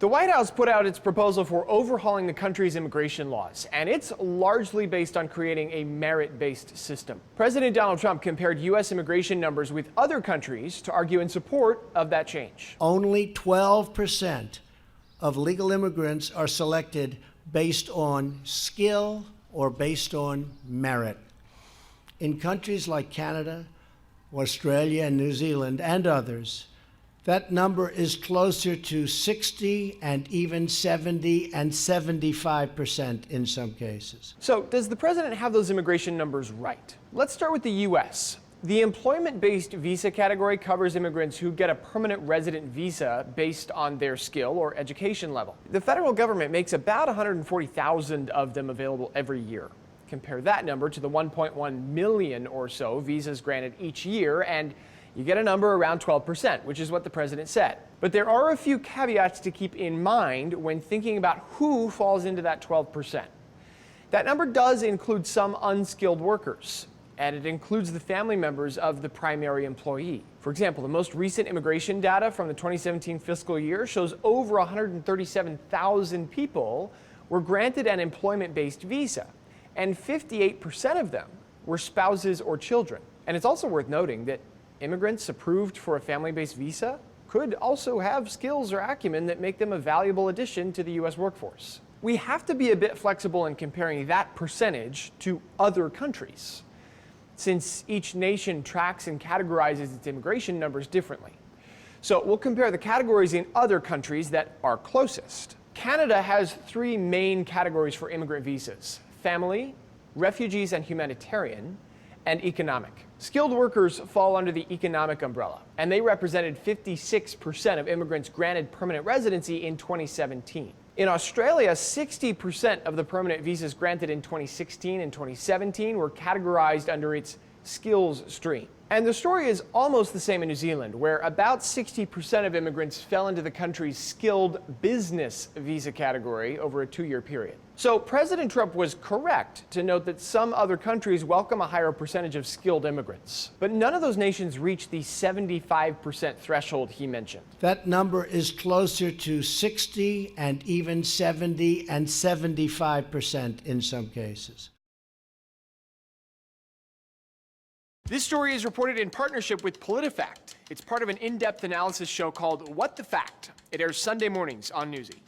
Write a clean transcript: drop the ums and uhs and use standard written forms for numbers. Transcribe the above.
The White House put out its proposal for overhauling the country's immigration laws, and it's largely based on creating a merit-based system. President Donald Trump compared U.S. immigration numbers with other countries to argue in support of that change. Only 12% of legal immigrants are selected based on skill or based on merit. In countries like Canada, Australia, and New Zealand, and others, that number is closer to 60 and even 70 and 75% in some cases. So, does the president have those immigration numbers right? Let's start with the U.S. The employment-based visa category covers immigrants who get a permanent resident visa based on their skill or education level. The federal government makes about 140,000 of them available every year. Compare that number to the 1.1 million or so visas granted each year, and you get a number around 12%, which is what the president said. But there are a few caveats to keep in mind when thinking about who falls into that 12%. That number does include some unskilled workers, and it includes the family members of the primary employee. For example, the most recent immigration data from the 2017 fiscal year shows over 137,000 people were granted an employment-based visa, and 58% of them were spouses or children. And it's also worth noting that immigrants approved for a family-based visa could also have skills or acumen that make them a valuable addition to the U.S. workforce. We have to be a bit flexible in comparing that percentage to other countries, since each nation tracks and categorizes its immigration numbers differently. So we'll compare the categories in other countries that are closest. Canada has three main categories for immigrant visas: family, refugees and humanitarian, and economic. Skilled workers fall under the economic umbrella, and they represented 56% of immigrants granted permanent residency in 2017. In Australia, 60% of the permanent visas granted in 2016 and 2017 were categorized under its skills stream. And the story is almost the same in New Zealand, where about 60% of immigrants fell into the country's skilled business visa category over a 2-year period. So President Trump was correct to note that some other countries welcome a higher percentage of skilled immigrants, but none of those nations reach the 75% threshold he mentioned. That number is closer to 60 and even 70 and 75% in some cases. This story is reported in partnership with PolitiFact. It's part of an in-depth analysis show called What the Fact. It airs Sunday mornings on Newsy.